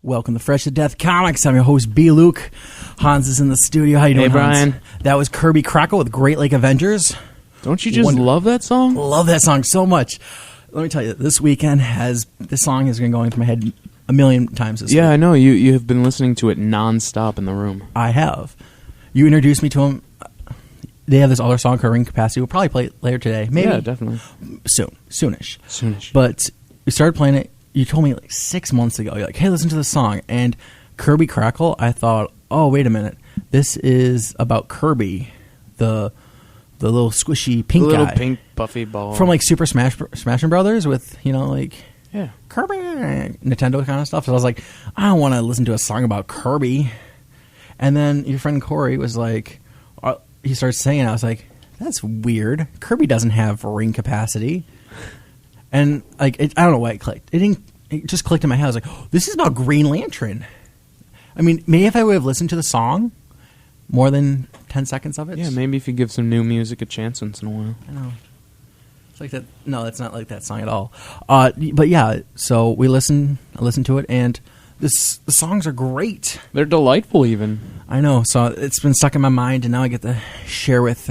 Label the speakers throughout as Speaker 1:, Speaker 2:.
Speaker 1: Welcome to Fresh to Death Comics. I'm your host, B. Luke. Hans is in the studio. How you doing,
Speaker 2: Hey, Brian.
Speaker 1: Hans? That was Kirby Crackle with Great Lake Avengers.
Speaker 2: Don't you just love that song?
Speaker 1: Love that song so much. Let me tell you, this weekend this song has been going through my head a million times this week.
Speaker 2: Yeah, I know. You have been listening to it nonstop in the room.
Speaker 1: I have. You introduced me to him. They have this other song called Ring Capacity. We'll probably play it later today. Maybe.
Speaker 2: Yeah, definitely.
Speaker 1: Soonish. But we started playing it. You told me like 6 months ago. You're like, hey, listen to this song. And Kirby Crackle, I thought, oh, wait a minute. This is about Kirby, the little squishy pink guy.
Speaker 2: The little pink puffy ball.
Speaker 1: From like Super Smashing Brothers with, like Kirby, Nintendo kind of stuff. So I was like, I don't want to listen to a song about Kirby. And then your friend Corey was like, he started saying, I was like, that's weird. Kirby doesn't have ring capacity. And like, I don't know why it clicked. It just clicked in my head. I was like, oh, this is about Green Lantern. I mean, maybe if I would have listened to the song more than 10 seconds of it.
Speaker 2: Yeah, maybe if you give some new music a chance once in a while.
Speaker 1: I know. It's like that. No, it's not like that song at all. But yeah, so I listened to it, and the songs are great.
Speaker 2: They're delightful, even.
Speaker 1: I know. So it's been stuck in my mind, and now I get to share it with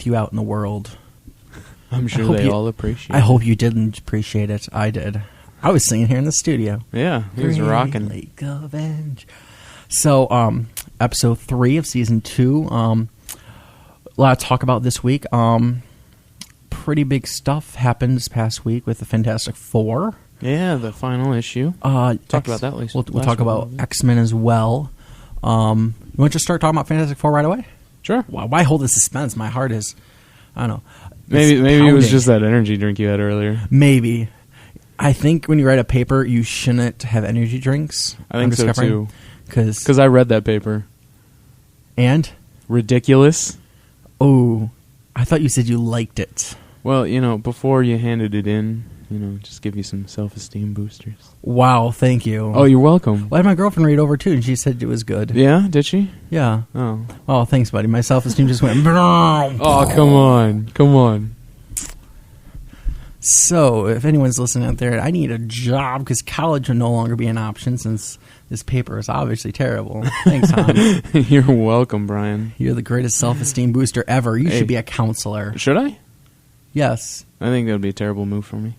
Speaker 1: you out in the world.
Speaker 2: I'm sure they all appreciate it.
Speaker 1: I hope you didn't appreciate it. I did. I was singing here in the studio.
Speaker 2: Yeah, he was rocking.
Speaker 1: Lake Avenge. So, episode 3 of season 2. A lot to talk about this week. Pretty big stuff happened this past week with the Fantastic Four.
Speaker 2: Yeah, the final issue. Talked about that later.
Speaker 1: We'll talk about X-Men as well. You want to just start talking about Fantastic Four right away?
Speaker 2: Sure.
Speaker 1: Why hold the suspense? My heart is, I don't know.
Speaker 2: Maybe it was just that energy drink you had earlier.
Speaker 1: Maybe. I think when you write a paper, you shouldn't have energy drinks.
Speaker 2: I think so too.
Speaker 1: Because
Speaker 2: I read that paper.
Speaker 1: And?
Speaker 2: Ridiculous.
Speaker 1: Oh, I thought you said you liked it.
Speaker 2: Well, before you handed it in, just give you some self-esteem boosters.
Speaker 1: Wow, thank you.
Speaker 2: Oh, you're welcome.
Speaker 1: Well, I had my girlfriend read over too, and she said it was good.
Speaker 2: Yeah, did she?
Speaker 1: Yeah.
Speaker 2: Oh,
Speaker 1: thanks, buddy. My self-esteem just went.
Speaker 2: Oh, come on.
Speaker 1: So, if anyone's listening out there, I need a job because college will no longer be an option since this paper is obviously terrible. Thanks, Hans.
Speaker 2: You're welcome, Brian.
Speaker 1: You're the greatest self-esteem booster ever. You should be a counselor.
Speaker 2: Should I?
Speaker 1: Yes.
Speaker 2: I think that would be a terrible move for me.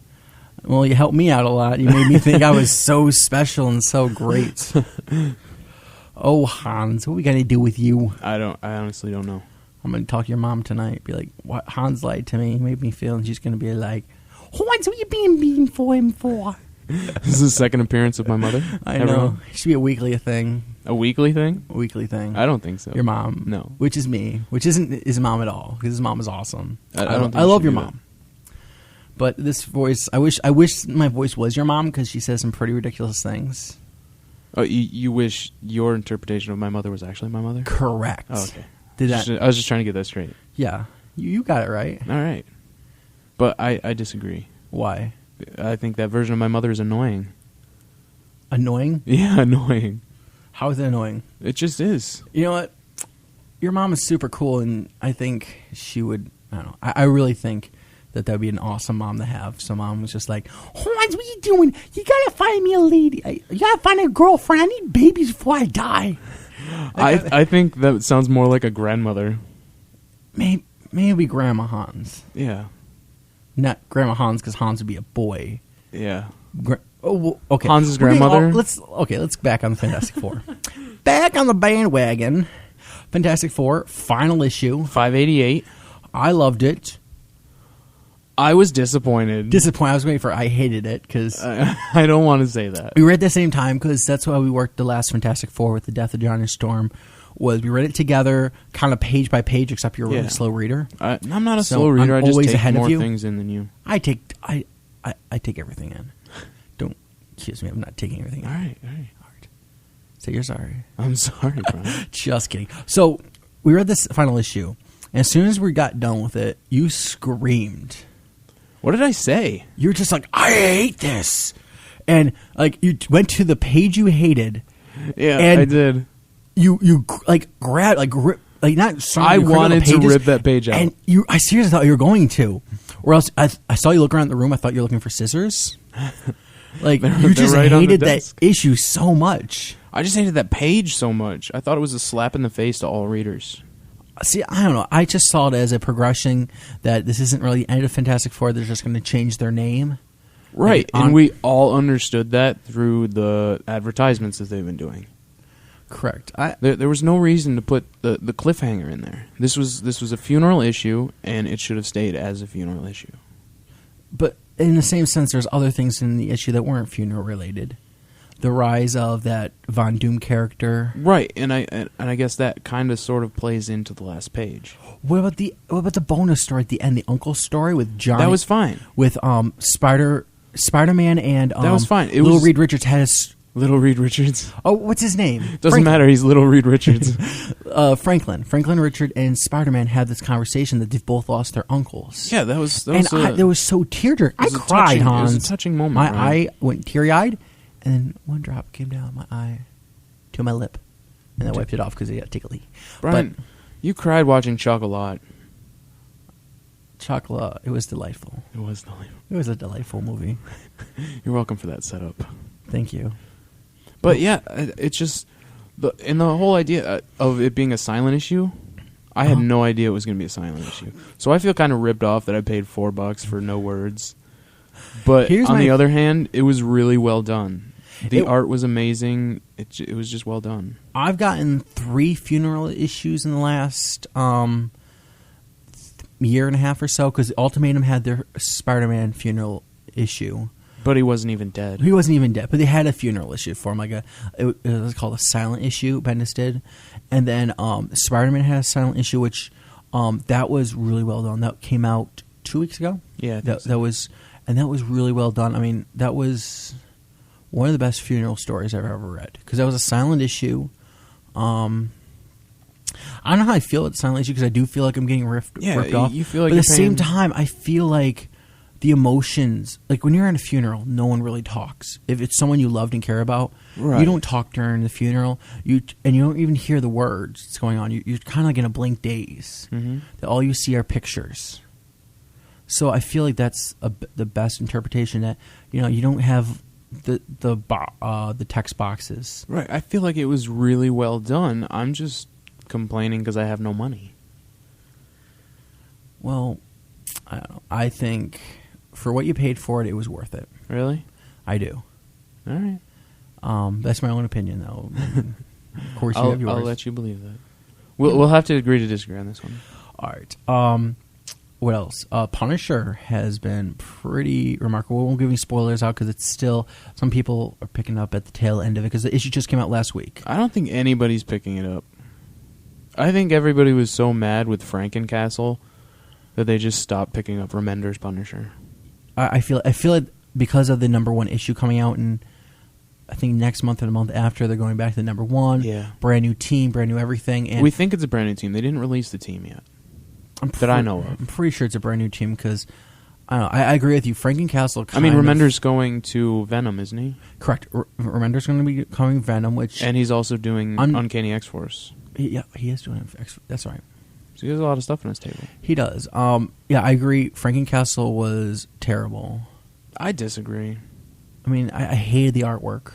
Speaker 1: Well, you helped me out a lot. You made me think I was so special and so great. Oh, Hans, what we got to do with you?
Speaker 2: I honestly don't know.
Speaker 1: I'm going to talk to your mom tonight. Be like, what Hans lied to me. He made me feel, and she's going to be like, Hans, what you being mean for him for?
Speaker 2: This is the second appearance of my mother.
Speaker 1: I know. It should be a weekly thing.
Speaker 2: A weekly thing?
Speaker 1: A weekly thing.
Speaker 2: I don't think so.
Speaker 1: Your mom.
Speaker 2: No.
Speaker 1: Which is me. Which isn't his mom at all. Because his mom is awesome.
Speaker 2: I
Speaker 1: love your mom. But this voice, I wish my voice was your mom because she says some pretty ridiculous things.
Speaker 2: Oh, you wish your interpretation of my mother was actually my mother?
Speaker 1: Correct.
Speaker 2: Oh, okay.
Speaker 1: I
Speaker 2: was just trying to get that straight.
Speaker 1: Yeah. You got it right.
Speaker 2: All right. But I disagree.
Speaker 1: Why?
Speaker 2: I think that version of my mother is annoying.
Speaker 1: Annoying?
Speaker 2: Yeah, annoying.
Speaker 1: How is it annoying?
Speaker 2: It just is.
Speaker 1: You know what? Your mom is super cool, and I think she would, I don't know, I really think that would be an awesome mom to have. So mom was just like, Hans, what you doing? You got to find me a lady. You got to find a girlfriend. I need babies before I die.
Speaker 2: I think that sounds more like a grandmother.
Speaker 1: Maybe Grandma Hans.
Speaker 2: Yeah.
Speaker 1: Not Grandma Hans, because Hans would be a boy.
Speaker 2: Yeah.
Speaker 1: Okay.
Speaker 2: Hans's grandmother?
Speaker 1: Let's back on the Fantastic Four. Back on the bandwagon. Fantastic Four, final issue.
Speaker 2: 588.
Speaker 1: I loved it.
Speaker 2: I was disappointed.
Speaker 1: I was waiting for I hated it, because...
Speaker 2: I don't want to say that.
Speaker 1: We read at the same time, because that's why we worked the last Fantastic Four with the death of Johnny Storm. We read it together, kind of page by page, except you're a really slow reader.
Speaker 2: I'm not a slow reader.
Speaker 1: I'm
Speaker 2: I just
Speaker 1: always
Speaker 2: take
Speaker 1: ahead
Speaker 2: more
Speaker 1: of you.
Speaker 2: things in than you.
Speaker 1: I take everything in. Don't accuse me. I'm not taking everything in.
Speaker 2: All right.
Speaker 1: Say you're sorry.
Speaker 2: I'm sorry, Brian.
Speaker 1: Just kidding. So we read this final issue, and as soon as we got done with it, you screamed.
Speaker 2: What did I say?
Speaker 1: You were just like, I hate this. And like you went to the page you hated.
Speaker 2: Yeah,
Speaker 1: and
Speaker 2: I did.
Speaker 1: You like grabbed, like grip, like not.
Speaker 2: I wanted to rip that page out,
Speaker 1: and I seriously thought you were going to, or else I saw you look around the room. I thought you were looking for scissors, Like, you just hated that issue so much.
Speaker 2: I just hated that page so much. I thought it was a slap in the face to all readers.
Speaker 1: See, I don't know. I just saw it as a progression that this isn't really the end of Fantastic Four. They're just going to change their name.
Speaker 2: Right, and we all understood that through the advertisements that they've been doing.
Speaker 1: Correct.
Speaker 2: There was no reason to put the cliffhanger in there. This was a funeral issue, and it should have stayed as a funeral issue.
Speaker 1: But in the same sense, there's other things in the issue that weren't funeral related. The rise of that Von Doom character,
Speaker 2: right? And I guess that kind of sort of plays into the last page.
Speaker 1: What about the bonus story at the end, the uncle story with Johnny?
Speaker 2: That was fine.
Speaker 1: With Spider-Man and
Speaker 2: that was fine.
Speaker 1: Little Reed Richards had
Speaker 2: Little Reed Richards.
Speaker 1: Oh, what's his name?
Speaker 2: Doesn't matter. He's Little Reed Richards.
Speaker 1: Franklin Richard and Spider-Man had this conversation that they've both lost their uncles.
Speaker 2: Yeah, that was
Speaker 1: so tear-jerking. I cried, Hans.
Speaker 2: It was a touching moment.
Speaker 1: My eye went teary-eyed, and then one drop came down my eye to my lip, and I wiped it off because it got tickly.
Speaker 2: Brian, you cried watching Chocolat.
Speaker 1: Chocolat. It was delightful.
Speaker 2: It was delightful.
Speaker 1: It was a delightful movie.
Speaker 2: You're welcome for that setup.
Speaker 1: Thank you.
Speaker 2: But yeah, it's just the whole idea of it being a silent issue. I had no idea it was going to be a silent issue, so I feel kind of ripped off that I paid $4 for no words. But on the other hand, it was really well done. The art was amazing. It was just well done.
Speaker 1: I've gotten 3 funeral issues in the last year and a half or so because Ultimatum had their Spider-Man funeral issue.
Speaker 2: But he wasn't even dead.
Speaker 1: He wasn't even dead, but they had a funeral issue for him. It was called a silent issue, Bendis did. And then Spider-Man had a silent issue, which that was really well done. That came out 2 weeks ago.
Speaker 2: Yeah,
Speaker 1: that was really well done. I mean, that was one of the best funeral stories I've ever read because that was a silent issue. I don't know how I feel at silent issue because I do feel like I'm getting ripped off.
Speaker 2: You feel like,
Speaker 1: but at the same time, I feel like the emotions, like when you're at a funeral, no one really talks. If it's someone you loved and care about, you don't talk during the funeral. You don't even hear the words that's going on. You're kind of like in a blank daze. Mm-hmm. That all you see are pictures. So I feel like that's the best interpretation. That you don't have the text boxes.
Speaker 2: Right. I feel like it was really well done. I'm just complaining because I have no money.
Speaker 1: Well, I don't know. I think for what you paid for it, it was worth it.
Speaker 2: Really?
Speaker 1: I do.
Speaker 2: All right.
Speaker 1: That's my own opinion, though. Of course, you have yours.
Speaker 2: I'll let you believe that. We'll have to agree to disagree on this one.
Speaker 1: All right. What else? Punisher has been pretty remarkable. We won't give any spoilers out because it's still some people are picking up at the tail end of it because the issue just came out last week.
Speaker 2: I don't think anybody's picking it up. I think everybody was so mad with Frankencastle that they just stopped picking up Remender's Punisher. I feel
Speaker 1: like because of the #1 issue coming out, and I think next month or the month after they're going back to the #1.
Speaker 2: Yeah,
Speaker 1: brand new team, brand new everything. And
Speaker 2: we think it's a brand new team. They didn't release the team yet. I know of.
Speaker 1: I'm pretty sure it's a brand new team because I agree with you. Frankencastle.
Speaker 2: Remender's going to Venom, isn't he?
Speaker 1: Correct. Remender's going to be coming Venom,
Speaker 2: and he's also doing Uncanny X-Force.
Speaker 1: Yeah, he is doing X. That's right.
Speaker 2: So he has a lot of stuff on his table.
Speaker 1: He does. Yeah, I agree. Frankencastle was terrible.
Speaker 2: I disagree.
Speaker 1: I mean, I hated the artwork.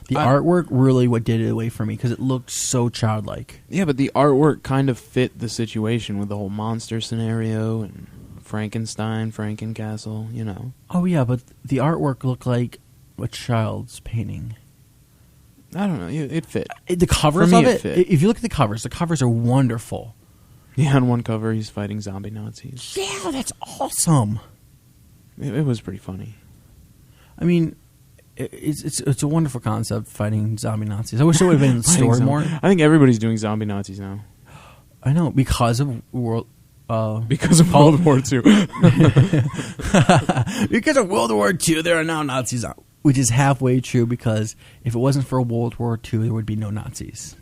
Speaker 1: The artwork really what did it away from me because it looked so childlike.
Speaker 2: Yeah, but the artwork kind of fit the situation with the whole monster scenario and Frankenstein, Frankencastle,
Speaker 1: Oh, yeah, but the artwork looked like a child's painting.
Speaker 2: I don't know. It fit.
Speaker 1: The covers of it, if you look at the covers are wonderful.
Speaker 2: Yeah, on one cover, he's fighting zombie Nazis.
Speaker 1: Yeah, that's awesome.
Speaker 2: It was pretty funny.
Speaker 1: I mean, it's a wonderful concept, fighting zombie Nazis. I wish it would have been in the store more.
Speaker 2: I think everybody's doing zombie Nazis now.
Speaker 1: I know, because of World War II.
Speaker 2: Because of World War II, there are now Nazis out.
Speaker 1: Which is halfway true because if it wasn't for World War II, there would be no Nazis.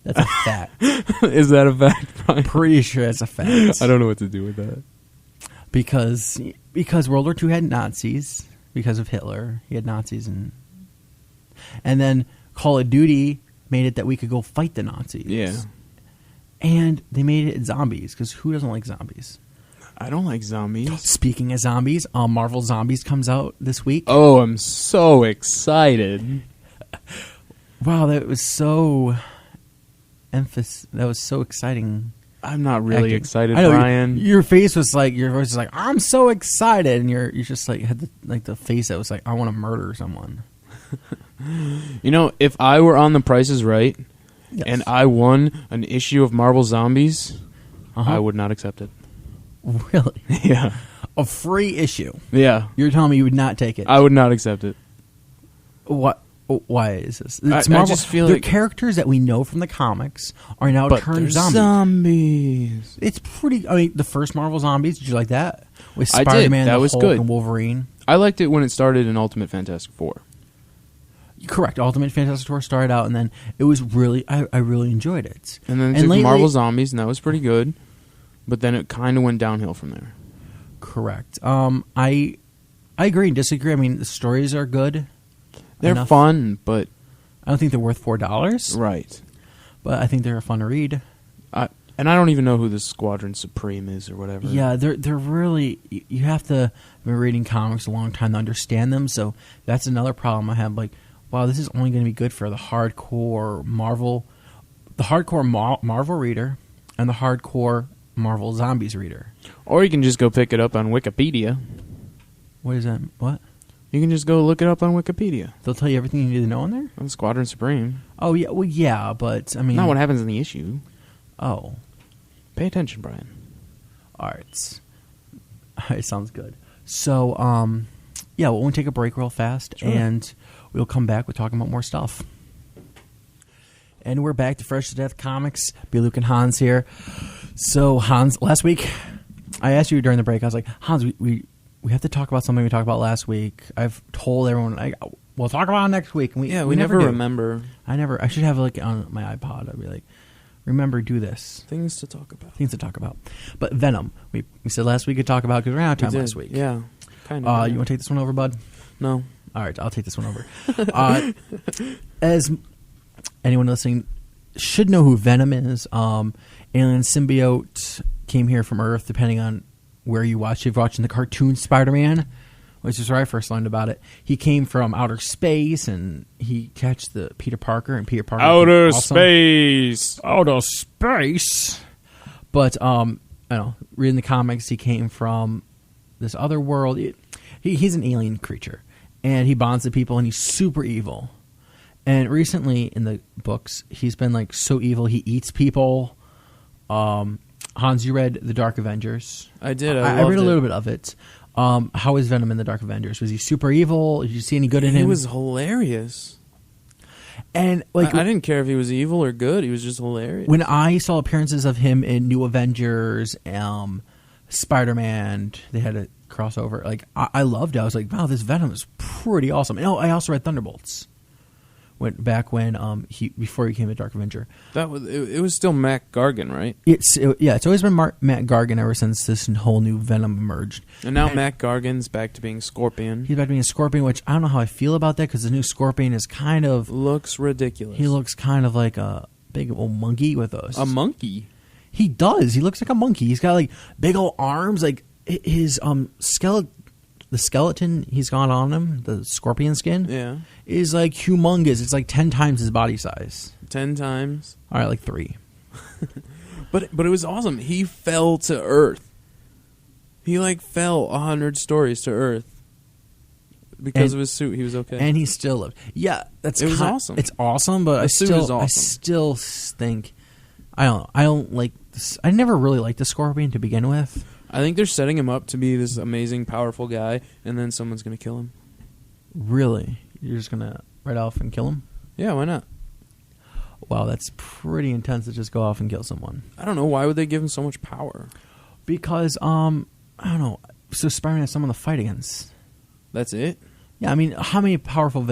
Speaker 1: That's a fact.
Speaker 2: Is that a fact, Brian?
Speaker 1: Pretty sure that's a fact.
Speaker 2: I don't know what to do with that.
Speaker 1: Because World War II had Nazis, because of Hitler, he had Nazis. And then Call of Duty made it that we could go fight the Nazis.
Speaker 2: Yeah.
Speaker 1: And they made it zombies, because who doesn't like zombies?
Speaker 2: I don't like zombies.
Speaker 1: Speaking of zombies, Marvel Zombies comes out this week.
Speaker 2: Oh, I'm so excited.
Speaker 1: Wow, that was so that was so exciting.
Speaker 2: I'm not really excited,
Speaker 1: I know,
Speaker 2: Brian.
Speaker 1: Your face was like, your voice was like, I'm so excited, and you just like had the face that was like, I want to murder someone.
Speaker 2: You know, if I were on The Price is Right,
Speaker 1: yes.
Speaker 2: and I won an issue of Marvel Zombies, I would not accept it.
Speaker 1: Really?
Speaker 2: Yeah.
Speaker 1: A free issue?
Speaker 2: Yeah.
Speaker 1: You're telling me you would not take it?
Speaker 2: I would not accept it.
Speaker 1: What? Why is this? It's
Speaker 2: I just feel
Speaker 1: they're
Speaker 2: like
Speaker 1: characters that we know from the comics are now turned
Speaker 2: zombies.
Speaker 1: It's pretty. I mean, the first Marvel Zombies. Did you like that? With
Speaker 2: I did.
Speaker 1: Spider-Man,
Speaker 2: That
Speaker 1: the
Speaker 2: was
Speaker 1: Hulk,
Speaker 2: good.
Speaker 1: and Wolverine.
Speaker 2: I liked it when it started in Ultimate Fantastic Four.
Speaker 1: Correct. Ultimate Fantastic Four started out, and then it was really. I really enjoyed it.
Speaker 2: And then it took Marvel Zombies, and that was pretty good. But then it kind of went downhill from there.
Speaker 1: Correct. I agree and disagree. I mean, the stories are good.
Speaker 2: They're fun, but
Speaker 1: I don't think they're worth $4.
Speaker 2: Right.
Speaker 1: But I think they're fun to read.
Speaker 2: And I don't even know who this Squadron Supreme is or whatever.
Speaker 1: Yeah, they're really. You have to have been reading comics a long time to understand them. So that's another problem I have. Like, wow, this is only going to be good for the hardcore Marvel reader and the hardcore Marvel Zombies reader.
Speaker 2: Or you can just go pick it up on Wikipedia.
Speaker 1: What is that? What?
Speaker 2: You can just go look it up on Wikipedia.
Speaker 1: They'll tell you everything you need to know on there?
Speaker 2: On Squadron Supreme.
Speaker 1: Oh, yeah. Well, yeah, but, I mean...
Speaker 2: Not what happens in the issue.
Speaker 1: Oh.
Speaker 2: Pay attention, Brian.
Speaker 1: All right, sounds good. So, yeah, we'll take a break real fast,
Speaker 2: sure.
Speaker 1: And we'll come back. We're talking about more stuff. And we're back to Fresh to Death Comics. B. Luke and Hans here. So, Hans, last week, I asked you during the break, I was like, Hans, we have to talk about something we talked about last week. I've told everyone, we'll talk about it next week. And we
Speaker 2: never remember.
Speaker 1: I should have it on my iPod. I'd be like, remember, do this.
Speaker 2: Things to talk about.
Speaker 1: But Venom, we said last week we'd talk about because we ran out of time last week.
Speaker 2: Yeah, kind of.
Speaker 1: You want to take this one over, bud?
Speaker 2: No.
Speaker 1: All right, I'll take this one over. As anyone listening should know who Venom is, alien symbiote came here from Earth, depending on where you watch. If you're watching the cartoon Spider-Man, which is where I first learned about it, he came from outer space, and he catched the Peter Parker, and Peter Parker...
Speaker 2: Outer space!
Speaker 1: But, I don't know, reading the comics, he came from this other world. He's an alien creature, and he bonds to people, and he's super evil. And recently, in the books, he's been, like, so evil, he eats people. Hans, you read The Dark Avengers.
Speaker 2: I did.
Speaker 1: I read a little bit of it. How is Venom in The Dark Avengers? Was he super evil? Did you see any good in him?
Speaker 2: He was hilarious.
Speaker 1: And like,
Speaker 2: I didn't care if he was evil or good. He was just hilarious.
Speaker 1: When I saw appearances of him in New Avengers, Spider-Man, they had a crossover. Like, I loved it. I was like, wow, this Venom is pretty awesome. And I also read Thunderbolts. Before he became a Dark Avenger.
Speaker 2: It was still Matt Gargan, right?
Speaker 1: It's always been Matt Gargan ever since this whole new Venom emerged.
Speaker 2: And now Matt Gargan's back to being Scorpion.
Speaker 1: He's back to being a Scorpion, which I don't know how I feel about that because the new Scorpion is kind of
Speaker 2: looks ridiculous.
Speaker 1: He looks kind of like a big old monkey with us.
Speaker 2: A monkey.
Speaker 1: He does. He looks like a monkey. He's got like big old arms, like his skeleton. The skeleton he's got on him, the scorpion skin, is like humongous. It's like 10 times his body size.
Speaker 2: 10 times?
Speaker 1: All right, like 3.
Speaker 2: But it was awesome. He fell to Earth. He like fell 100 stories to Earth because of his suit. He was okay,
Speaker 1: and he still lived. Yeah, it was
Speaker 2: awesome.
Speaker 1: It's awesome, but I still think I don't like this. I never really liked the Scorpion to begin with.
Speaker 2: I think they're setting him up to be this amazing, powerful guy, and then someone's going to kill him.
Speaker 1: Really? You're just going to ride off and kill him?
Speaker 2: Yeah, why not?
Speaker 1: Wow, that's pretty intense to just go off and kill someone.
Speaker 2: I don't know. Why would they give him so much power?
Speaker 1: Because, I don't know. So Spider-Man has someone to fight against.
Speaker 2: That's it?
Speaker 1: Yeah, I mean, how many powerful...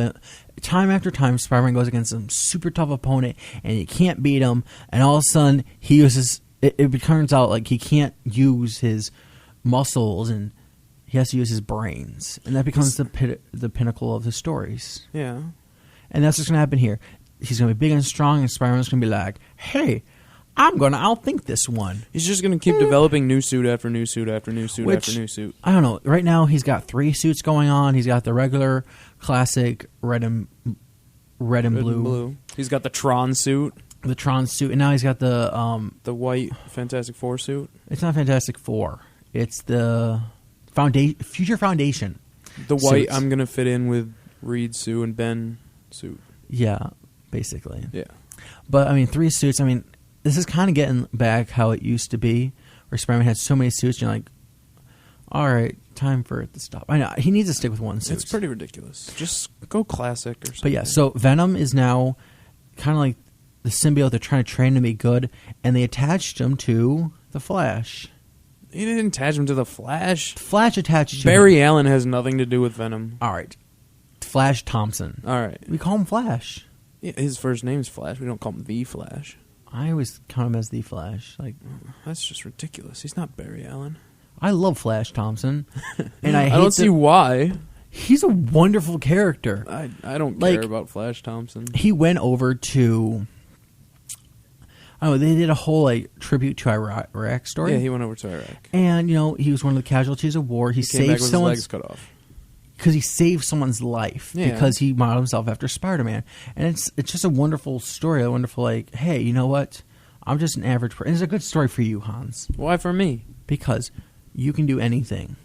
Speaker 1: Time after time, Spider-Man goes against some super tough opponent, and he can't beat him, and all of a sudden, he uses... It turns out like he can't use his muscles and he has to use his brains, and that becomes the pinnacle of the stories.
Speaker 2: Yeah,
Speaker 1: and that's what's going to happen here. He's going to be big and strong, and Spider-Man's going to be like, "Hey, I'm going to outthink this one.
Speaker 2: He's just going to keep developing new suit after new suit after new suit after new suit.
Speaker 1: I don't know. Right now, he's got 3 suits going on. He's got the regular, classic red and blue.
Speaker 2: He's got the Tron suit.
Speaker 1: The Tron suit. And now he's got the
Speaker 2: white Fantastic Four suit.
Speaker 1: It's not Fantastic Four. It's the Future Foundation.
Speaker 2: The white,
Speaker 1: suits.
Speaker 2: I'm going to fit in with Reed's suit and Ben suit.
Speaker 1: Yeah, basically.
Speaker 2: Yeah.
Speaker 1: But, I mean, 3 suits. I mean, this is kind of getting back how it used to be, where Spider-Man had so many suits, you're like, all right, time for it to stop. I know, he needs to stick with one suit.
Speaker 2: It's pretty ridiculous. Just go classic or something.
Speaker 1: But yeah, so Venom is now kind of like the symbiote. They're trying to train to be good, and they attached him to the Flash.
Speaker 2: He didn't attach him to the Flash.
Speaker 1: Flash attached to
Speaker 2: Barry
Speaker 1: him.
Speaker 2: Allen has nothing to do with Venom.
Speaker 1: All right. Flash Thompson.
Speaker 2: All right.
Speaker 1: We call him Flash.
Speaker 2: Yeah, his first name's Flash. We don't call him the Flash.
Speaker 1: I always count him as the Flash. Like,
Speaker 2: that's just ridiculous. He's not Barry Allen.
Speaker 1: I love Flash Thompson, and I
Speaker 2: don't see why.
Speaker 1: He's a wonderful character.
Speaker 2: I don't care about Flash Thompson.
Speaker 1: He went over to. Oh, they did a whole tribute to Iraq story.
Speaker 2: Yeah, he went over to Iraq,
Speaker 1: and he was one of the casualties of war. He
Speaker 2: came back with his legs cut off.
Speaker 1: Because he saved someone's life because he modeled himself after Spider-Man. And it's just a wonderful story, a wonderful, hey, you know what? I'm just an average person. It's a good story for you, Hans.
Speaker 2: Why for me?
Speaker 1: Because you can do anything.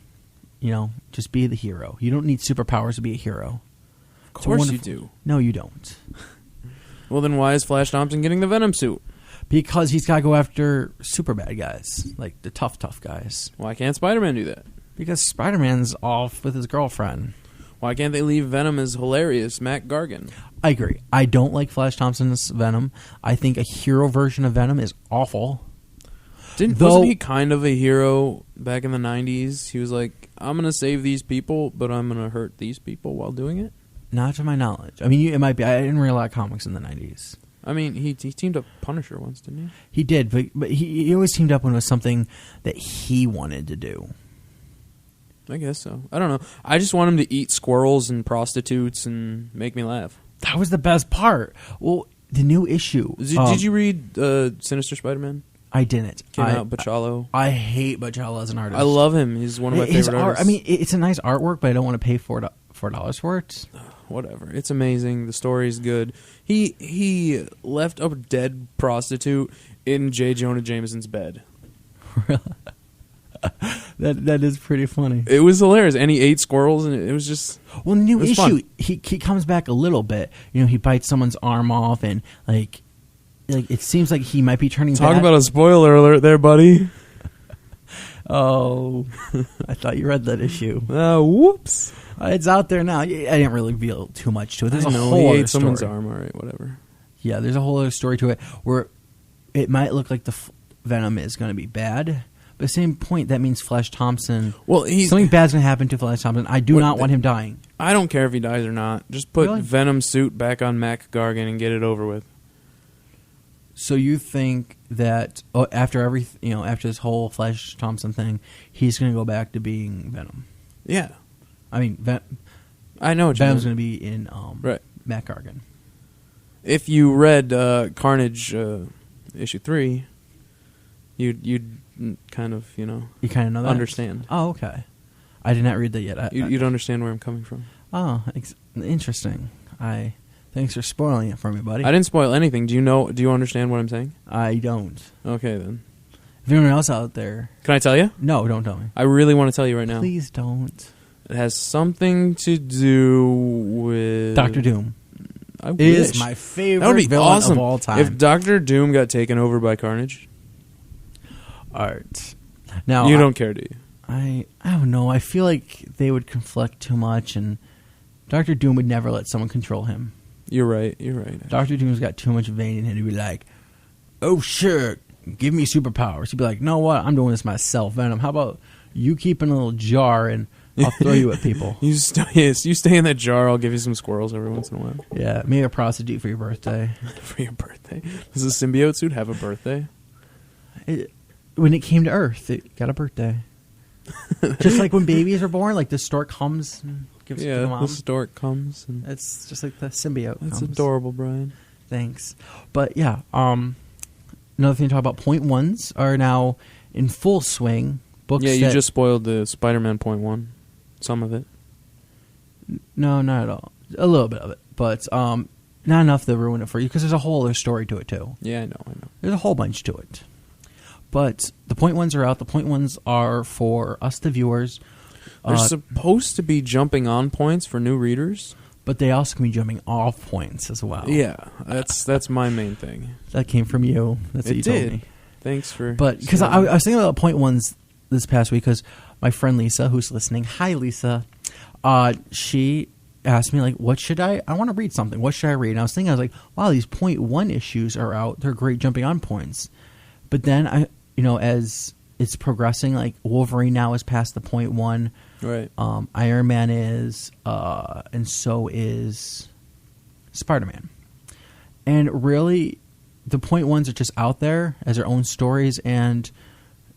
Speaker 1: Just be the hero. You don't need superpowers to be a hero.
Speaker 2: Of course you do.
Speaker 1: No, you don't.
Speaker 2: Well, then why is Flash Thompson getting the Venom suit?
Speaker 1: Because he's got to go after super bad guys, like the tough guys.
Speaker 2: Why can't Spider-Man do that?
Speaker 1: Because Spider-Man's off with his girlfriend.
Speaker 2: Why can't they leave Venom as hilarious Mac Gargan?
Speaker 1: I agree. I don't like Flash Thompson's Venom. I think a hero version of Venom is awful.
Speaker 2: Wasn't he kind of a hero back in the 90s? He was like, I'm going to save these people, but I'm going to hurt these people while doing it?
Speaker 1: Not to my knowledge. I mean, it might be. I didn't read a lot of comics in the 90s.
Speaker 2: I mean, he teamed up Punisher once, didn't he?
Speaker 1: He did, but he always teamed up when it was something that he wanted to do.
Speaker 2: I guess so. I don't know. I just want him to eat squirrels and prostitutes and make me laugh.
Speaker 1: That was the best part. Well, the new issue.
Speaker 2: Did you read Sinister Spider-Man?
Speaker 1: I didn't.
Speaker 2: Came out Bachalo.
Speaker 1: I hate Bachalo as an artist.
Speaker 2: I love him. He's one of my favorite artists.
Speaker 1: I mean, it's a nice artwork, but I don't want to pay $4 for it.
Speaker 2: Whatever. It's amazing. The story's good. He left a dead prostitute in J. Jonah Jameson's bed.
Speaker 1: That is pretty funny.
Speaker 2: It was hilarious, and he ate squirrels, and it was just.
Speaker 1: Well, in the new issue,
Speaker 2: fun.
Speaker 1: he comes back a little bit. He bites someone's arm off, and it seems like he might be turning.
Speaker 2: Talk
Speaker 1: bad.
Speaker 2: about a spoiler alert, there, buddy.
Speaker 1: Oh, I thought you read that issue.
Speaker 2: Whoops!
Speaker 1: It's out there now. I didn't really reveal too much to it. There's a whole
Speaker 2: he
Speaker 1: other
Speaker 2: ate someone's
Speaker 1: story.
Speaker 2: arm. All right, whatever.
Speaker 1: Yeah, there's a whole other story to it where it might look like the Venom is going to be bad. But at the same point, that means Flash Thompson.
Speaker 2: Well,
Speaker 1: something bad's going to happen to Flash Thompson. I do not want him dying.
Speaker 2: I don't care if he dies or not. Just put
Speaker 1: Really?
Speaker 2: Venom suit back on Mac Gargan and get it over with.
Speaker 1: So you think that after this whole Flash Thompson thing, he's going to go back to being Venom?
Speaker 2: Yeah.
Speaker 1: I mean,
Speaker 2: I know what
Speaker 1: Venom's going to be in
Speaker 2: right.
Speaker 1: Mac Gargan.
Speaker 2: If you read Carnage issue 3, you'd kind of,
Speaker 1: You kind of know that?
Speaker 2: understand.
Speaker 1: Oh, okay. I did not read that yet.
Speaker 2: You'd understand where I'm coming from.
Speaker 1: Oh, interesting. Thanks for spoiling it for me, buddy.
Speaker 2: I didn't spoil anything. Do you understand what I'm saying?
Speaker 1: I don't.
Speaker 2: Okay, then.
Speaker 1: If anyone else out there...
Speaker 2: Can I tell you?
Speaker 1: No, don't tell me.
Speaker 2: I really want to tell you right now.
Speaker 1: Please don't.
Speaker 2: It has something to do with...
Speaker 1: Doctor Doom.
Speaker 2: I wish.
Speaker 1: Is my favorite
Speaker 2: that would be
Speaker 1: villain
Speaker 2: awesome.
Speaker 1: of all time.
Speaker 2: If Doctor Doom got taken over by Carnage...
Speaker 1: Art. Now,
Speaker 2: you don't care, do you?
Speaker 1: I don't know. I feel like they would conflict too much, and Doctor Doom would never let someone control him.
Speaker 2: You're right.
Speaker 1: Doctor Doom's got too much vein in him to be like, oh, sure, give me superpowers. He'd be like, no, what? I'm doing this myself, Venom. How about you keep in a little jar, and I'll throw you at people.
Speaker 2: You stay in that jar. I'll give you some squirrels every once in a while.
Speaker 1: Yeah, maybe a prostitute for your birthday.
Speaker 2: For your birthday? Does the symbiote suit have a birthday?
Speaker 1: When it came to Earth, it got a birthday. Just like when babies are born, like the stork comes and gives it to the mom.
Speaker 2: The stork comes. And
Speaker 1: it's just like the symbiote.
Speaker 2: That's
Speaker 1: comes.
Speaker 2: adorable, Brian.
Speaker 1: Thanks. But yeah, another thing to talk about, point ones are now in full swing. Books
Speaker 2: you just spoiled the Spider-Man point one. Some of it.
Speaker 1: No, not at all. A little bit of it, but not enough to ruin it for you because there's a whole other story to it too.
Speaker 2: Yeah, I know.
Speaker 1: There's a whole bunch to it. But the point ones are out. The point ones are for us, the viewers.
Speaker 2: They're supposed to be jumping on points for new readers.
Speaker 1: But they also can be jumping off points as well.
Speaker 2: Yeah, that's my main thing.
Speaker 1: That came from you. That's what you told me.
Speaker 2: Thanks for...
Speaker 1: But because I was thinking about point ones this past week because my friend Lisa, who's listening, hi Lisa, she asked me, like, what should I want to read something. What should I read? And I was thinking, wow, these point one issues are out. They're great jumping on points. But then, as it's progressing, like Wolverine now is past the point one.
Speaker 2: Right.
Speaker 1: Iron Man is, and so is Spider-Man. And really, the point ones are just out there as their own stories, and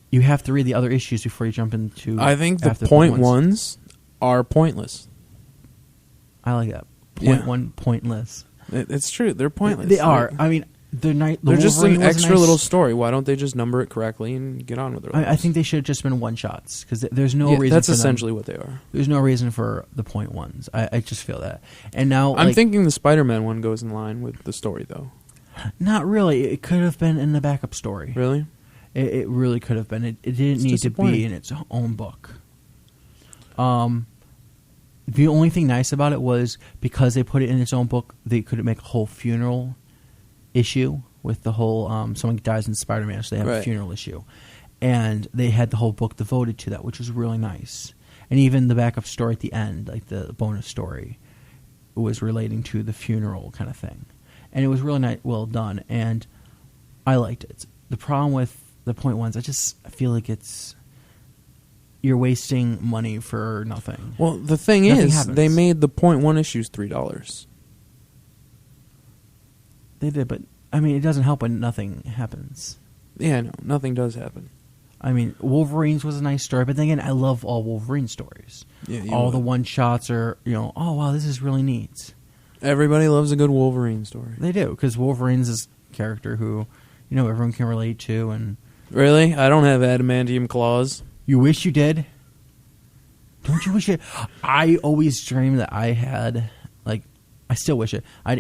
Speaker 1: you have to read the other issues before you jump into...
Speaker 2: I think the point ones are pointless.
Speaker 1: I like that. Point one, pointless.
Speaker 2: It's true. They're pointless.
Speaker 1: They are. I mean... They're
Speaker 2: just an extra little story. Why don't they just number it correctly and get on with it?
Speaker 1: I think they should have just been one-shots because there's no reason.
Speaker 2: That's
Speaker 1: for
Speaker 2: essentially
Speaker 1: them.
Speaker 2: what they are.
Speaker 1: There's no reason for the point ones. I just feel that. And now
Speaker 2: I'm thinking the Spider-Man one goes in line with the story, though.
Speaker 1: Not really. It could have been in the backup story.
Speaker 2: Really?
Speaker 1: It really could have been. It didn't need to be in its own book. The only thing nice about it was because they put it in its own book, they could make a whole funeral issue. With the whole, someone dies in Spider-Man, so they have a funeral issue. And they had the whole book devoted to that, which was really nice. And even the backup story at the end, like the bonus story, was relating to the funeral kind of thing. And it was really well done, and I liked it. The problem with the point ones, I feel like you're wasting money for nothing.
Speaker 2: Well, the thing is, they made the point one issues $3.
Speaker 1: They did, but... I mean, it doesn't help when nothing happens.
Speaker 2: Yeah, no, nothing does happen.
Speaker 1: I mean, Wolverine's was a nice story, but then again, I love all Wolverine stories.
Speaker 2: Yeah,
Speaker 1: all the one-shots are, oh, wow, this is really neat.
Speaker 2: Everybody loves a good Wolverine story.
Speaker 1: They do, because Wolverine's this character who, everyone can relate to. And
Speaker 2: really? I don't have adamantium claws.
Speaker 1: You wish you did? Don't you wish it? I always dreamed that I had, I still wish it. I'd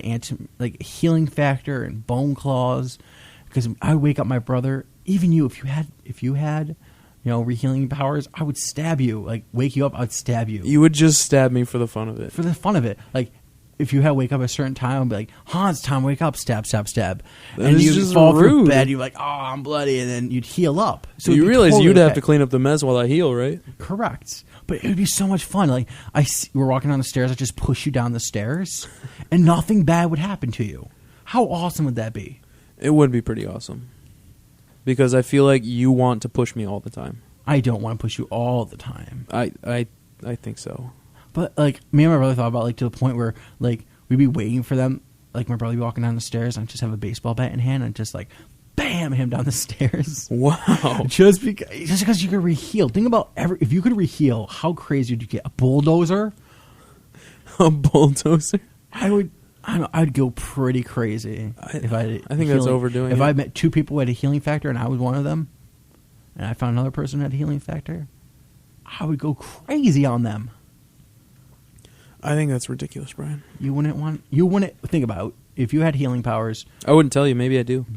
Speaker 1: healing factor and bone claws, because I would wake up my brother. Even you, if you had, rehealing powers, I would stab you. Wake you up, I'd stab you.
Speaker 2: You would just stab me for the fun of it.
Speaker 1: For the fun of it, if you had to wake up at a certain time, I'd be like, it's time to wake up, stab, stab, stab. And you'd fall through bed, you'd be like, I'm bloody, and then you'd heal up.
Speaker 2: So you realize you'd have to clean up the mess while I heal, right?
Speaker 1: Correct. But it would be so much fun. We're walking down the stairs, I just push you down the stairs, and nothing bad would happen to you. How awesome would that be? It
Speaker 2: would be pretty awesome. Because I feel like you want to push me all the time.
Speaker 1: I don't want to push you all the time.
Speaker 2: I think so.
Speaker 1: But, me and my brother thought about, to the point where, we'd be waiting for them. My brother would be walking down the stairs, and I'd just have a baseball bat in hand, and just, bam, him down the stairs.
Speaker 2: Wow.
Speaker 1: Just because you could reheal. Think about if you could reheal, how crazy would you get? A bulldozer?
Speaker 2: A bulldozer?
Speaker 1: I'd go pretty crazy.
Speaker 2: I think that's overdoing it.
Speaker 1: If I met two people who had a healing factor, and I was one of them, and I found another person who had a healing factor, I would go crazy on them.
Speaker 2: I think that's ridiculous, Brian.
Speaker 1: You wouldn't think about if you had healing powers.
Speaker 2: I wouldn't tell you. Maybe I do.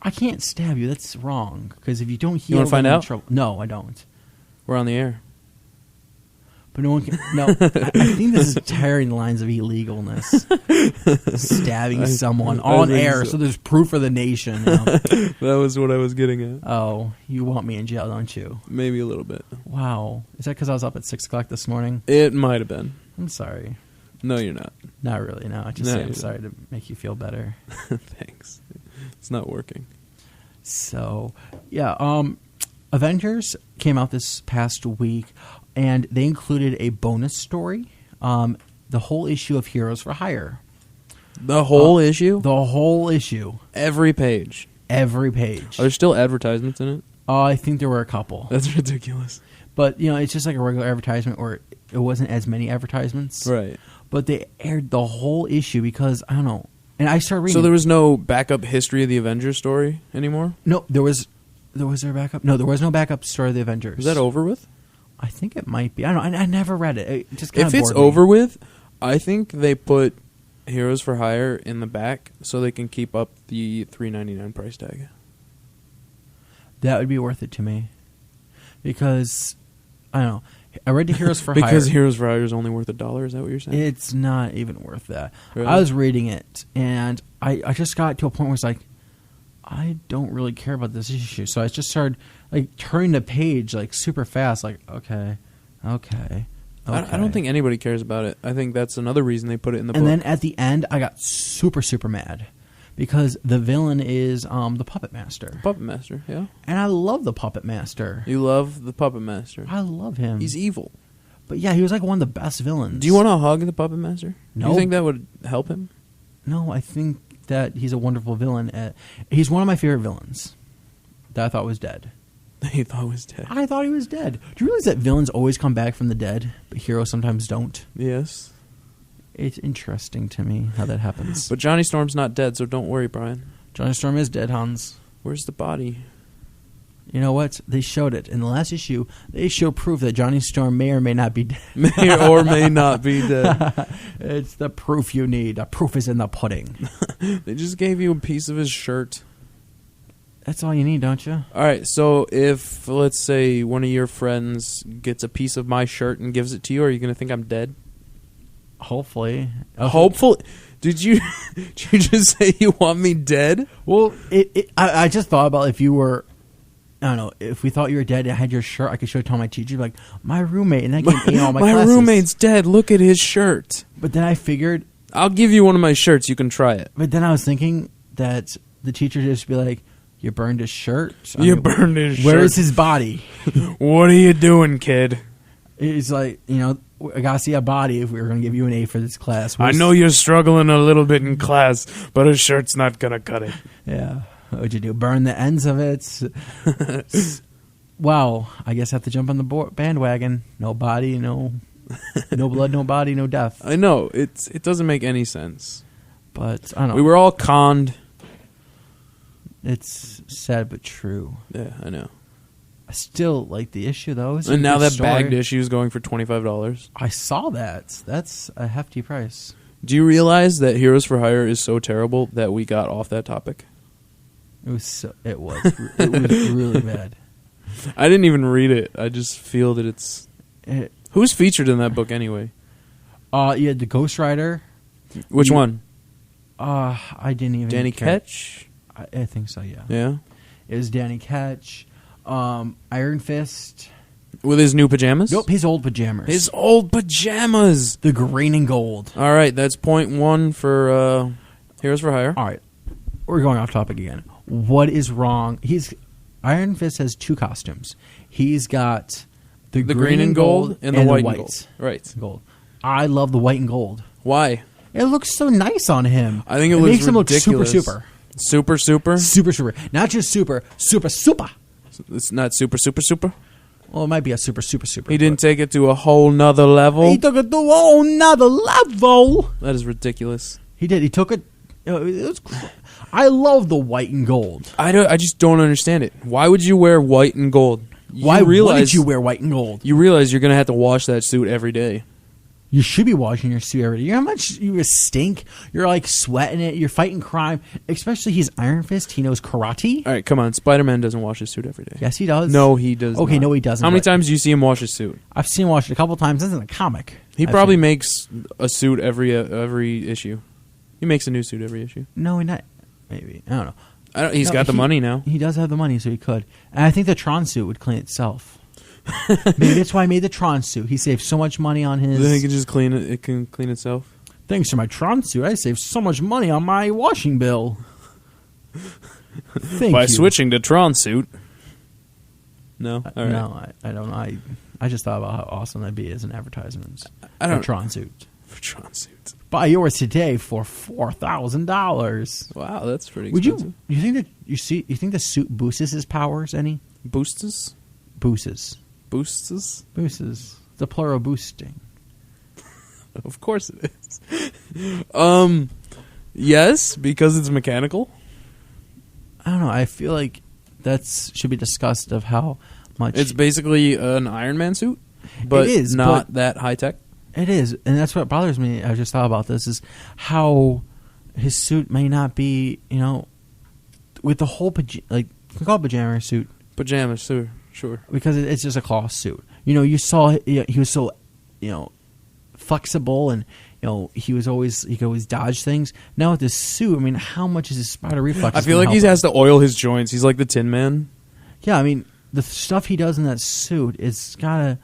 Speaker 1: I can't stab you. That's wrong. Because if you don't heal,
Speaker 2: you want to find out?
Speaker 1: Trouble. No, I don't.
Speaker 2: We're on the air.
Speaker 1: But no one can. No, I think this is tearing the lines of illegalness. Stabbing someone on air, so there's proof for the nation.
Speaker 2: That was what I was getting at.
Speaker 1: Oh, you want me in jail, don't you?
Speaker 2: Maybe a little bit.
Speaker 1: Wow. Is that because I was up at 6 o'clock this morning?
Speaker 2: It might have been.
Speaker 1: I'm sorry.
Speaker 2: No, you're not.
Speaker 1: Not really, no. I just say I'm sorry to make you feel better.
Speaker 2: Thanks. It's not working.
Speaker 1: So, yeah. Avengers came out this past week, and they included a bonus story. The whole issue of Heroes for Hire.
Speaker 2: The whole issue?
Speaker 1: The whole issue.
Speaker 2: Every page?
Speaker 1: Every page.
Speaker 2: Are there still advertisements in it?
Speaker 1: I think there were a couple.
Speaker 2: That's ridiculous.
Speaker 1: But, it's just like a regular advertisement where it wasn't as many advertisements.
Speaker 2: Right.
Speaker 1: But they aired the whole issue because, I don't know, And I started reading.
Speaker 2: So there was no backup history of the Avengers story anymore?
Speaker 1: No, there was there a backup? No, there was no backup story of the Avengers.
Speaker 2: Is that over with?
Speaker 1: I think it might be. I don't know. I never read it. It just kind
Speaker 2: if
Speaker 1: of
Speaker 2: it's
Speaker 1: bored me.
Speaker 2: over with, I think they put Heroes for Hire in the back so they can keep up the $3.99 price tag.
Speaker 1: That would be worth it to me. Because, I don't know. I read the Heroes for Hire.
Speaker 2: Because Heroes for Hire is only worth $1, is that what you're saying?
Speaker 1: It's not even worth that.
Speaker 2: Really?
Speaker 1: I was reading it, and I just got to a point where it's like, I don't really care about this issue. So I just started like turning the page like super fast, like, okay.
Speaker 2: I don't think anybody cares about it. I think that's another reason they put it in the book.
Speaker 1: And then at the end, I got super, super mad. Because the villain is the Puppet Master.
Speaker 2: Puppet Master, yeah.
Speaker 1: And I love the Puppet Master.
Speaker 2: You love the Puppet Master.
Speaker 1: I love him.
Speaker 2: He's evil.
Speaker 1: But yeah, he was like one of the best villains.
Speaker 2: Do you want to hug the Puppet Master?
Speaker 1: No.
Speaker 2: Do you think that would help him?
Speaker 1: No, I think that he's a wonderful villain. He's one of my favorite villains that I thought was dead.
Speaker 2: You thought was dead?
Speaker 1: I thought he was dead. Do you realize that villains always come back from the dead, but heroes sometimes don't?
Speaker 2: Yes.
Speaker 1: It's interesting to me how that happens.
Speaker 2: But Johnny Storm's not dead, so don't worry, Brian.
Speaker 1: Johnny Storm is dead, Hans.
Speaker 2: Where's the body?
Speaker 1: You know what? They showed it. In the last issue, they show proof that Johnny Storm may or may not be dead.
Speaker 2: May or may not be dead.
Speaker 1: It's the proof you need. The proof is in the pudding.
Speaker 2: They just gave you a piece of his shirt.
Speaker 1: That's all you need, don't you?
Speaker 2: All right, so if, let's say, one of your friends gets a piece of my shirt and gives it to you, are you going to think I'm dead?
Speaker 1: Hopefully.
Speaker 2: Hopefully. Did you just say you want me dead?
Speaker 1: Well, I just thought about if you were, I don't know, if we thought you were dead and I had your shirt, I could show it to all my teachers, like, my roommate, and that can all my classes.
Speaker 2: My roommate's dead. Look at his shirt.
Speaker 1: But then I figured...
Speaker 2: I'll give you one of my shirts. You can try it.
Speaker 1: But then I was thinking that the teacher just be like, you burned his shirt?
Speaker 2: Burned his shirt.
Speaker 1: Where is his body?
Speaker 2: What are you doing, kid?
Speaker 1: It's like, I gotta see a body if we were gonna give you an A for this class.
Speaker 2: I know you're struggling a little bit in class, but a shirt's not gonna cut it.
Speaker 1: Yeah. What would you do? Burn the ends of it? Well, I guess I have to jump on the bandwagon. No body, no blood, no body, no death.
Speaker 2: I know. It doesn't make any sense.
Speaker 1: But, I don't know.
Speaker 2: We were all conned.
Speaker 1: It's sad but true.
Speaker 2: Yeah, I know.
Speaker 1: I still like the issue, though.
Speaker 2: And now that bagged issue is going for $25.
Speaker 1: I saw that. That's a hefty price.
Speaker 2: Do you realize that Heroes for Hire is so terrible that we got off that topic?
Speaker 1: It was really bad.
Speaker 2: I didn't even read it. I just feel that it's... Who's featured in that book anyway?
Speaker 1: You had the Ghost Rider.
Speaker 2: Which one?
Speaker 1: I didn't even
Speaker 2: Danny
Speaker 1: care.
Speaker 2: Ketch?
Speaker 1: I think so, yeah.
Speaker 2: Yeah?
Speaker 1: It was Danny Ketch. Iron Fist.
Speaker 2: With his new pajamas?
Speaker 1: Nope, his old pajamas.
Speaker 2: His old pajamas!
Speaker 1: The green and gold.
Speaker 2: All right, that's point one for Heroes for Hire.
Speaker 1: All right, we're going off topic again. What is wrong? Iron Fist has two costumes. He's got the green and gold
Speaker 2: and the white and gold. Right.
Speaker 1: Gold. I love the white and gold.
Speaker 2: Why?
Speaker 1: It looks so nice on him.
Speaker 2: I think it looks
Speaker 1: makes
Speaker 2: ridiculous.
Speaker 1: him look super.
Speaker 2: Super, super?
Speaker 1: Super, super. Not just super. Super, super.
Speaker 2: It's not super, super, super?
Speaker 1: Well, it might be a super, super, super.
Speaker 2: He didn't take it to a whole nother level?
Speaker 1: He took it to a whole nother level.
Speaker 2: That is ridiculous.
Speaker 1: He did. He took it. I love the white and gold.
Speaker 2: I just don't understand it. Why would you wear white and gold?
Speaker 1: Why wouldn't you wear white and gold?
Speaker 2: You realize you're going to have to wash that suit every day.
Speaker 1: You should be washing your suit every day. You know how much you stink? You're like sweating it. You're fighting crime. Especially he's Iron Fist. He knows karate.
Speaker 2: All right, come on. Spider-Man doesn't wash his suit every day.
Speaker 1: Yes, he does.
Speaker 2: No, he does
Speaker 1: Okay,
Speaker 2: not.
Speaker 1: no, he doesn't.
Speaker 2: How many times do you see him wash his suit?
Speaker 1: I've seen him wash it a couple times. That's in a comic.
Speaker 2: He probably makes a suit every issue. He makes a new suit every issue.
Speaker 1: No, not maybe. I don't know.
Speaker 2: He's got the money now.
Speaker 1: He does have the money, so he could. And I think the Tron suit would clean itself. Maybe that's why he made the Tron suit. He saved so much money on his...
Speaker 2: Then he can just clean it. It can clean itself.
Speaker 1: Thanks to my Tron suit, I saved so much money on my washing bill.
Speaker 2: By switching to Tron suit. No? All right.
Speaker 1: No, I don't know. I just thought about how awesome that'd be as an advertisement.
Speaker 2: For
Speaker 1: Tron suit.
Speaker 2: For Tron suit.
Speaker 1: Buy yours today for $4,000.
Speaker 2: Wow, that's pretty expensive.
Speaker 1: You think the suit boosts his powers any?
Speaker 2: Boosts?
Speaker 1: Boosts.
Speaker 2: Boosts?
Speaker 1: Boosts. The plural boosting.
Speaker 2: Of course it is. Yes, because it's mechanical.
Speaker 1: I don't know. I feel like should be discussed of how much...
Speaker 2: It's basically an Iron Man suit, but
Speaker 1: it is,
Speaker 2: not that high-tech.
Speaker 1: It is, and that's what bothers me. I just thought about this, is how his suit may not be, with the whole, we call it pajama suit.
Speaker 2: Pajamas, sure.
Speaker 1: Because it's just a cloth suit. You saw he was so, flexible, and he could always dodge things. Now with this suit, how much is his spider reflex?
Speaker 2: I feel like he has to oil his joints. He's like the Tin Man.
Speaker 1: Yeah, the stuff he does in that suit, it's gotta.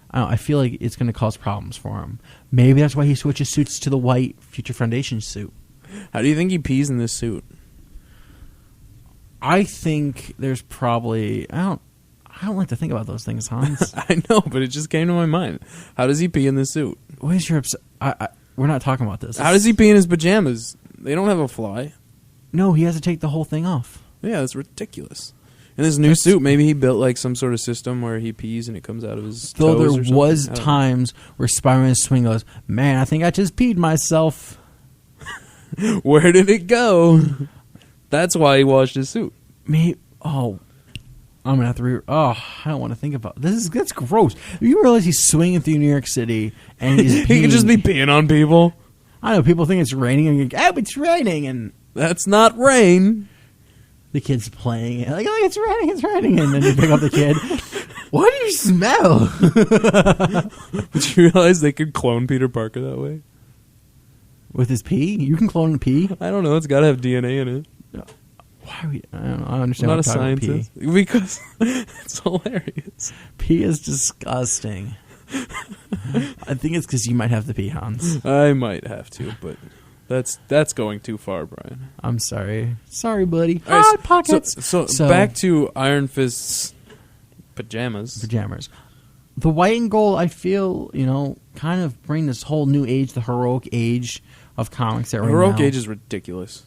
Speaker 1: I feel like it's going to cause problems for him. Maybe that's why he switches suits to the white Future Foundation suit.
Speaker 2: How do you think he pees in this suit?
Speaker 1: I think there's probably... I don't like to think about those things, Hans.
Speaker 2: I know, but it just came to my mind. How does he pee in this suit?
Speaker 1: What is your... we're not talking about this.
Speaker 2: How does he pee in his pajamas? They don't have a fly.
Speaker 1: No, he has to take the whole thing off.
Speaker 2: Yeah, that's ridiculous. In his new suit, maybe he built like some sort of system where he pees and it comes out of his
Speaker 1: Though
Speaker 2: toes
Speaker 1: there was times where Spider-Man's swing goes, man, I think I just peed myself.
Speaker 2: Where did it go? That's why he washed his suit.
Speaker 1: I'm gonna have to I don't want to think about this. That's gross. You realize he's swinging through New York City and he's
Speaker 2: he could just be peeing on people.
Speaker 1: I know people think it's raining and you're like, oh, it's raining, and
Speaker 2: that's not rain.
Speaker 1: The kid's playing it. Like, oh, it's raining. And then you pick up the kid. What do you smell?
Speaker 2: Did you realize they could clone Peter Parker that way?
Speaker 1: With his pee? You can clone pee?
Speaker 2: I don't know. It's got to have DNA in it.
Speaker 1: Why are we... I don't know. I don't understand.
Speaker 2: I'm not a scientist. Because it's hilarious.
Speaker 1: Pee is disgusting. I think it's because you might have the pee, Hans.
Speaker 2: I might have to, but... That's going too far, Brian.
Speaker 1: I'm sorry. Sorry, buddy.
Speaker 2: Right,
Speaker 1: Hot pockets.
Speaker 2: So back to Iron Fist's pajamas.
Speaker 1: The white and gold, I feel, kind of bring this whole new age, the heroic age of comics. The
Speaker 2: heroic age is ridiculous.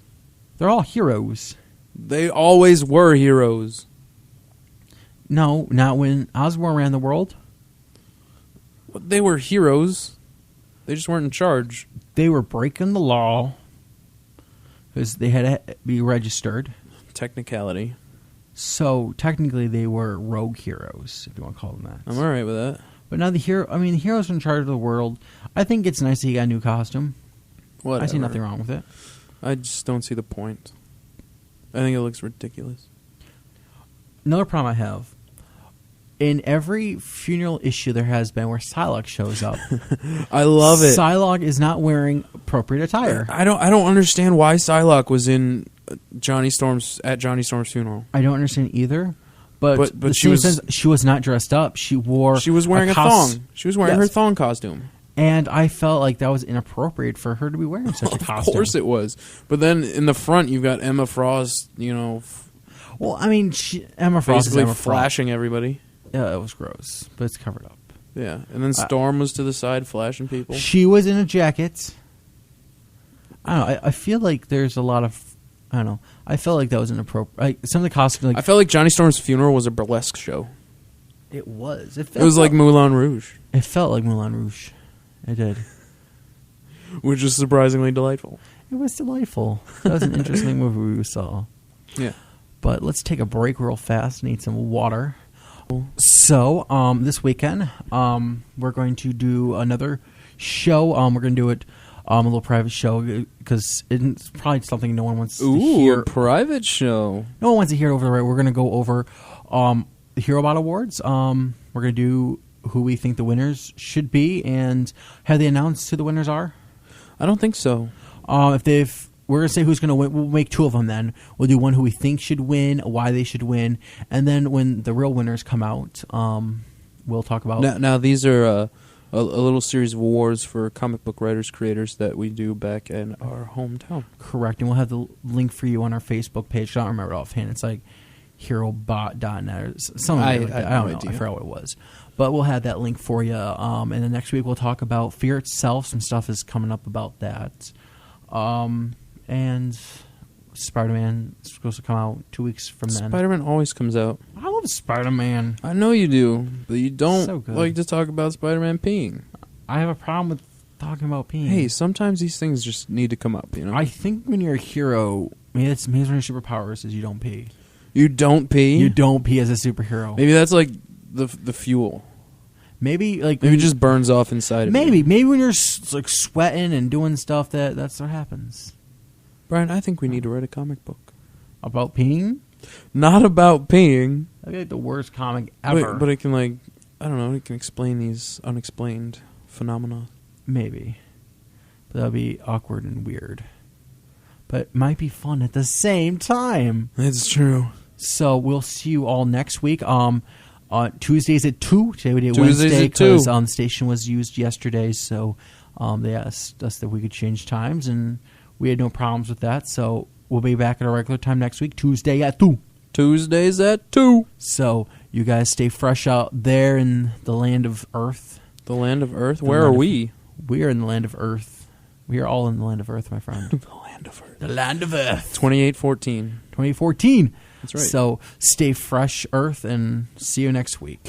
Speaker 1: They're all heroes.
Speaker 2: They always were heroes.
Speaker 1: No, not when Osborn ran the world.
Speaker 2: They were heroes. They just weren't in charge.
Speaker 1: They were breaking the law because they had to be registered.
Speaker 2: Technicality.
Speaker 1: So technically, they were rogue heroes, if you want to call them that.
Speaker 2: I'm all right with that.
Speaker 1: But now the heroes are in charge of the world. I think it's nice that he got a new costume.
Speaker 2: Whatever.
Speaker 1: I see nothing wrong with it.
Speaker 2: I just don't see the point. I think it looks ridiculous.
Speaker 1: Another problem I have. In every funeral issue there has been where Psylocke shows up.
Speaker 2: I love it.
Speaker 1: Psylocke is not wearing appropriate attire.
Speaker 2: I don't understand why Psylocke was in Johnny Storm's funeral.
Speaker 1: I don't understand either. But she was not dressed up. She was
Speaker 2: wearing a thong. She was wearing her thong costume.
Speaker 1: And I felt like that was inappropriate for her to be wearing such a costume.
Speaker 2: Of course it was. But then in the front you've got Emma Frost,
Speaker 1: Emma Frost
Speaker 2: basically
Speaker 1: is Emma
Speaker 2: flashing
Speaker 1: Frost.
Speaker 2: Everybody.
Speaker 1: Yeah, it was gross, but it's covered up.
Speaker 2: Yeah, and then Storm was to the side flashing people.
Speaker 1: She was in a jacket. I don't know. I feel like there's a lot of... I don't know. I felt like that was inappropriate. Some of the costumes...
Speaker 2: I felt like Johnny Storm's funeral was a burlesque show.
Speaker 1: It was.
Speaker 2: It was like Moulin Rouge.
Speaker 1: It felt like Moulin Rouge. It did.
Speaker 2: Which was surprisingly delightful.
Speaker 1: It was delightful. That was an interesting movie we saw.
Speaker 2: Yeah.
Speaker 1: But let's take a break real fast. Need some water. So, this weekend, we're going to do another show. We're going to do it a little private show because it's probably something no one wants to hear.
Speaker 2: Ooh, a private show.
Speaker 1: No one wants to hear it over the right. We're going to go over the Hero Bot Awards. We're going to do who we think the winners should be and have they announced who the winners are?
Speaker 2: I don't think so.
Speaker 1: We're going to say who's going to win. We'll make two of them then. We'll do one who we think should win, why they should win, and then when the real winners come out, we'll talk about...
Speaker 2: Now these are a little series of awards for comic book writers, creators that we do back in our hometown.
Speaker 1: Correct, and we'll have the link for you on our Facebook page. I don't remember it offhand. It's like herobot.net or something. I don't know. I forgot what it was. But we'll have that link for you. And then next week we'll talk about Fear itself. Some stuff is coming up about that. And Spider-Man is supposed to come out 2 weeks from then.
Speaker 2: Spider-Man always comes out.
Speaker 1: I love Spider-Man.
Speaker 2: I know you do, but you don't like to talk about Spider-Man peeing.
Speaker 1: I have a problem with talking about peeing.
Speaker 2: Hey, sometimes these things just need to come up, you know?
Speaker 1: I think when you're a hero, maybe one of your superpowers is you don't pee.
Speaker 2: You don't pee?
Speaker 1: You don't pee as a superhero.
Speaker 2: Maybe that's like the fuel.
Speaker 1: Maybe like
Speaker 2: maybe it just burns off inside of you.
Speaker 1: Maybe when you're like sweating and doing stuff, that's what happens.
Speaker 2: Brian, I think we need to write a comic book.
Speaker 1: About peeing?
Speaker 2: Not about peeing.
Speaker 1: That'd be like the worst comic ever.
Speaker 2: But it can, like, I don't know, it can explain these unexplained phenomena. Maybe.
Speaker 1: But that'd be awkward and weird. But it might be fun at the same time.
Speaker 2: It's true.
Speaker 1: So we'll see you all next week. Tuesdays at 2. Today we did
Speaker 2: Tuesdays
Speaker 1: Wednesday
Speaker 2: at 2.
Speaker 1: because the station was used yesterday. So they asked us if we could change times, and we had no problems with that. So we'll be back at our regular time next week, Tuesday at 2.
Speaker 2: Tuesdays at 2.
Speaker 1: So you guys stay fresh out there in the land of Earth.
Speaker 2: The land of Earth? Where are we?
Speaker 1: We are in the land of Earth. We are all in the land of Earth, my friend.
Speaker 2: The land of Earth.
Speaker 1: The land of Earth.
Speaker 2: 2814.
Speaker 1: 2014.
Speaker 2: That's right.
Speaker 1: So stay fresh, Earth, and see you next week.